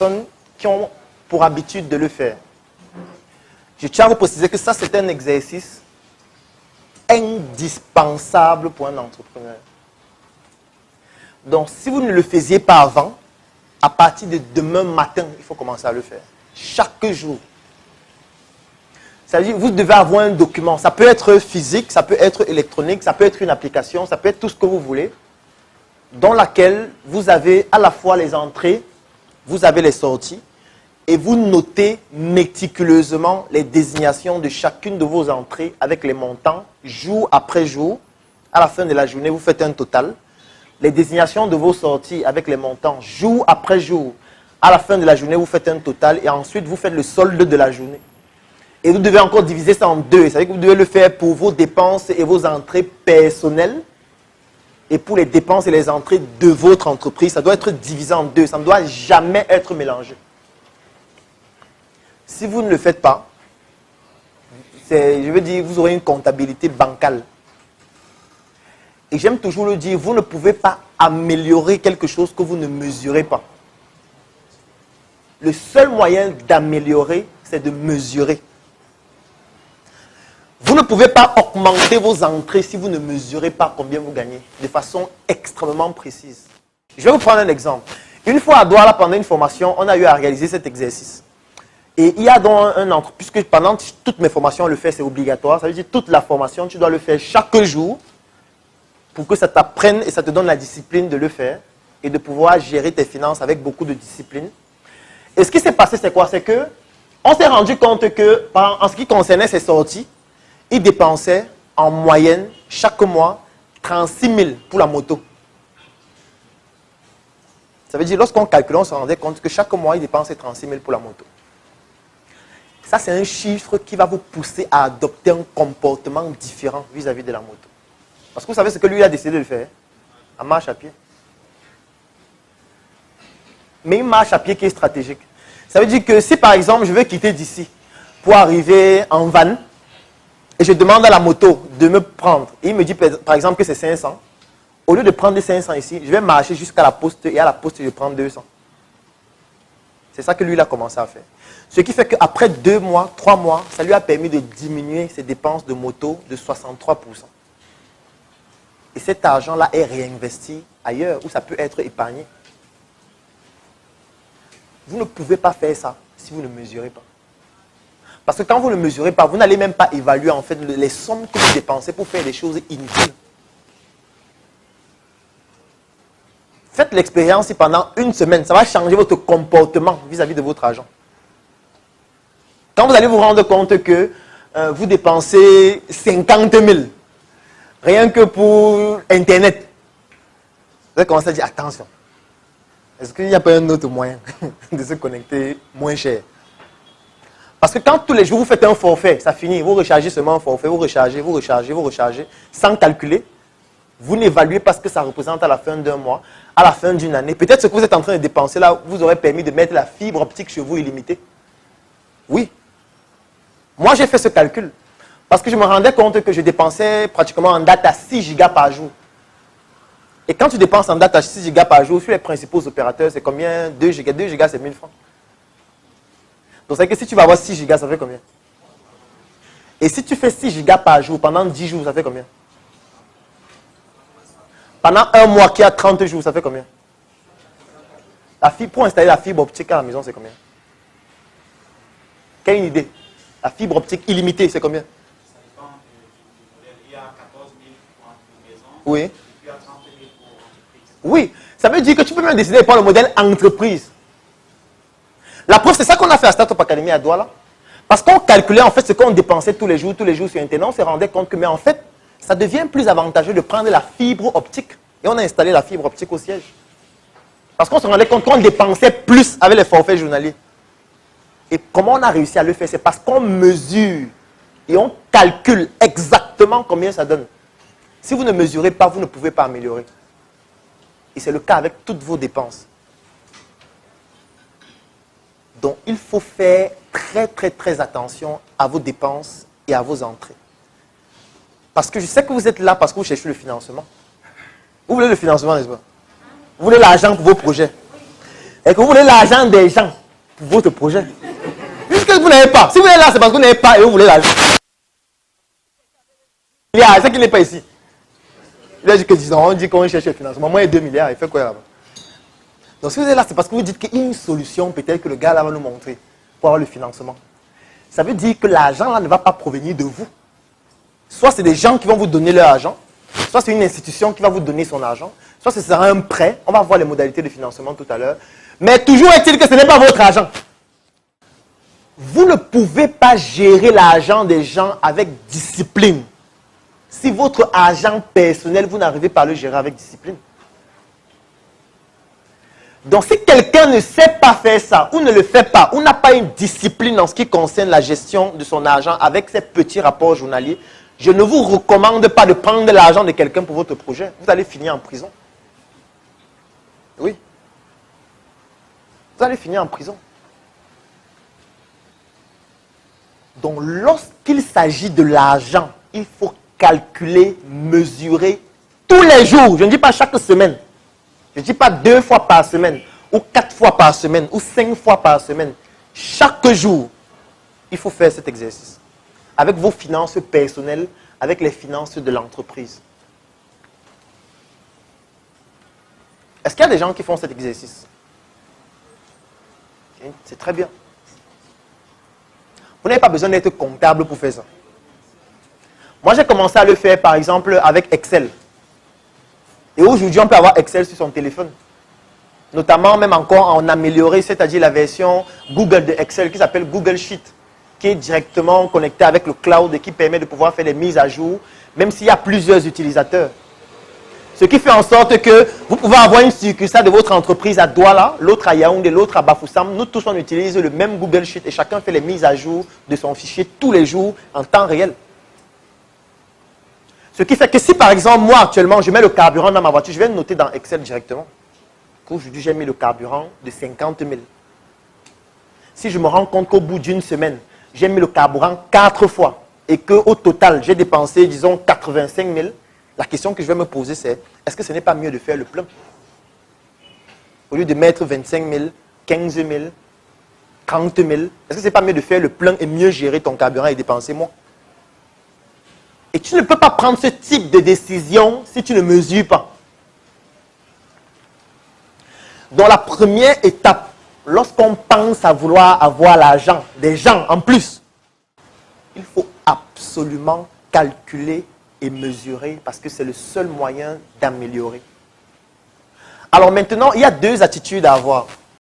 personnes qui ont pour habitude de le faire. Je tiens à vous préciser que ça, c'est un exercice indispensable pour un entrepreneur. Donc, si vous ne le faisiez pas avant, à partir de demain matin, il faut commencer à le faire. Chaque jour. C'est-à-dire, vous devez avoir un document. Ça peut être physique, ça peut être électronique, ça peut être une application, ça peut être tout ce que vous voulez, dans laquelle vous avez à la fois les entrées, vous avez les sorties, et vous notez méticuleusement les désignations de chacune de vos entrées avec les montants, jour après jour. À la fin de la journée, vous faites un total. Les désignations de vos sorties avec les montants, jour après jour. À la fin de la journée, vous faites un total et ensuite, vous faites le solde de la journée. Et vous devez encore diviser ça en deux. C'est-à-dire que vous devez le faire pour vos dépenses et vos entrées personnelles et pour les dépenses et les entrées de votre entreprise. Ça doit être divisé en deux. Ça ne doit jamais être mélangé. Si vous ne le faites pas, je veux dire, vous aurez une comptabilité bancale. Et j'aime toujours le dire, vous ne pouvez pas améliorer quelque chose que vous ne mesurez pas. Le seul moyen d'améliorer, c'est de mesurer. Vous ne pouvez pas augmenter vos entrées si vous ne mesurez pas combien vous gagnez, de façon extrêmement précise. Je vais vous prendre un exemple. Une fois à Douala, pendant une formation, on a eu à réaliser cet exercice. Et il y a donc un entre, puisque pendant toutes mes formations, on le fait, c'est obligatoire. Ça veut dire toute la formation, tu dois le faire chaque jour pour que ça t'apprenne et ça te donne la discipline de le faire et de pouvoir gérer tes finances avec beaucoup de discipline. Et ce qui s'est passé, c'est quoi? C'est que on s'est rendu compte que, en ce qui concernait ses sorties, il dépensait en moyenne, chaque mois, 36 000 pour la moto. Ça veut dire, lorsqu'on calculait, on se rendait compte que chaque mois, il dépensait 36 000 pour la moto. Ça, c'est un chiffre qui va vous pousser à adopter un comportement différent vis-à-vis de la moto. Parce que vous savez ce que lui a décidé de faire? En marche à pied. Mais une marche à pied qui est stratégique. Ça veut dire que si, par exemple, je veux quitter d'ici pour arriver en van, et je demande à la moto de me prendre, et il me dit, par exemple, que c'est 500, au lieu de prendre les 500 ici, je vais marcher jusqu'à la poste, et à la poste, je prends 200. C'est ça que lui, il a commencé à faire. Ce qui fait qu'après 2 mois, 3 mois, ça lui a permis de diminuer ses dépenses de moto de 63%. Et cet argent-là est réinvesti ailleurs, où ça peut être épargné. Vous ne pouvez pas faire ça si vous ne mesurez pas. Parce que quand vous ne mesurez pas, vous n'allez même pas évaluer en fait les sommes que vous dépensez pour faire des choses inutiles. Faites l'expérience si pendant une semaine, ça va changer votre comportement vis-à-vis de votre argent. Quand vous allez vous rendre compte que vous dépensez 50 000, rien que pour Internet, vous allez commencer à dire attention. Est-ce qu'il n'y a pas un autre moyen de se connecter moins cher? Parce que quand tous les jours vous faites un forfait, ça finit, vous rechargez seulement un forfait, vous rechargez, sans calculer, vous n'évaluez pas ce que ça représente à la fin d'un mois, à la fin d'une année. Peut-être ce que vous êtes en train de dépenser là, vous aurait permis de mettre la fibre optique chez vous illimitée. Oui. Moi, j'ai fait ce calcul. Parce que je me rendais compte que je dépensais pratiquement en data 6 gigas par jour. Et quand tu dépenses en data 6 gigas par jour, sur les principaux opérateurs, c'est combien? 2 gigas. 2 gigas, c'est 1000 francs. Donc, c'est que si tu vas avoir 6 gigas, ça fait combien? Et si tu fais 6 gigas par jour pendant 10 jours, ça fait combien? Pendant un mois qui a 30 jours, ça fait combien? Pour installer la fibre optique à la maison, c'est combien? Quelle idée? La fibre optique illimitée, c'est combien? Ça dépend du modèle. Il y a 14 000 pour une maison. Oui. Et puis il y a 30 000 pour entreprise. Oui. Ça veut dire que tu peux même décider de prendre le modèle entreprise. La preuve, c'est ça qu'on a fait à Startup Academy à Douala. Parce qu'on calculait en fait ce qu'on dépensait tous les jours sur Internet. On s'est rendu compte que, mais en fait, ça devient plus avantageux de prendre la fibre optique. Et on a installé la fibre optique au siège. Parce qu'on se rendait compte qu'on dépensait plus avec les forfaits journaliers. Et comment on a réussi à le faire? C'est parce qu'on mesure et on calcule exactement combien ça donne. Si vous ne mesurez pas, vous ne pouvez pas améliorer. Et c'est le cas avec toutes vos dépenses. Donc, il faut faire très attention à vos dépenses et à vos entrées. Parce que je sais que vous êtes là parce que vous cherchez le financement. Vous voulez le financement, n'est-ce pas? Vous voulez l'argent pour vos projets. et que vous voulez l'argent des gens pour votre projet. Puisque vous n'avez pas. Si vous êtes là, c'est parce que vous n'avez pas et vous voulez l'argent. Il y a ça qui n'est pas ici. Il a dit que 10 ans, on dit qu'on cherche le financement. Moi, il y a 2 milliards, il fait quoi là-bas? Donc si vous êtes là, c'est parce que vous dites qu'il y a une solution peut-être que le gars là va nous montrer pour avoir le financement. Ça veut dire que l'argent là ne va pas provenir de vous. Soit c'est des gens qui vont vous donner leur argent, soit c'est une institution qui va vous donner son argent, soit ce sera un prêt. On va voir les modalités de financement tout à l'heure. Mais toujours est-il que ce n'est pas votre argent. Vous ne pouvez pas gérer l'argent des gens avec discipline. Si votre argent personnel, vous n'arrivez pas à le gérer avec discipline. Donc si quelqu'un ne sait pas faire ça, ou ne le fait pas, ou n'a pas une discipline en ce qui concerne la gestion de son argent avec ses petits rapports journaliers, je ne vous recommande pas de prendre l'argent de quelqu'un pour votre projet. Vous allez finir en prison. Oui. Vous allez finir en prison. Donc lorsqu'il s'agit de l'argent, il faut calculer, mesurer tous les jours. Je ne dis pas chaque semaine. Je ne dis pas 2 fois par semaine, ou 4 fois par semaine, ou 5 fois par semaine. Chaque jour, il faut faire cet exercice. Avec vos finances personnelles, avec les finances de l'entreprise. Est-ce qu'il y a des gens qui font cet exercice? C'est très bien. Vous n'avez pas besoin d'être comptable pour faire ça. Moi, j'ai commencé à le faire, par exemple, avec Excel. Et aujourd'hui, on peut avoir Excel sur son téléphone. Notamment, même encore en amélioré, c'est-à-dire la version Google de Excel qui s'appelle Google Sheet, qui est directement connecté avec le cloud et qui permet de pouvoir faire les mises à jour, même s'il y a plusieurs utilisateurs. Ce qui fait en sorte que vous pouvez avoir une succursale de votre entreprise à Douala, l'autre à Yaoundé, l'autre à Bafoussam. Nous tous, on utilise le même Google Sheet et chacun fait les mises à jour de son fichier tous les jours en temps réel. Ce qui fait que si, par exemple, moi, actuellement, je mets le carburant dans ma voiture, je vais le noter dans Excel directement. Aujourd'hui, j'ai mis le carburant de 50 000. Si je me rends compte qu'au bout d'une semaine, j'ai mis le carburant 4 fois et qu'au total, j'ai dépensé, disons, 85 000, la question que je vais me poser, c'est est-ce que ce n'est pas mieux de faire le plein? Au lieu de mettre 25 000, 15 000, 30 000, est-ce que ce n'est pas mieux de faire le plein et mieux gérer ton carburant et dépenser moins? Et tu ne peux pas prendre ce type de décision si tu ne mesures pas. Dans la première étape, lorsqu'on pense à vouloir avoir l'argent des gens en plus, il faut absolument calculer et mesurer parce que c'est le seul moyen d'améliorer. Alors maintenant, il y a 2 attitudes à avoir.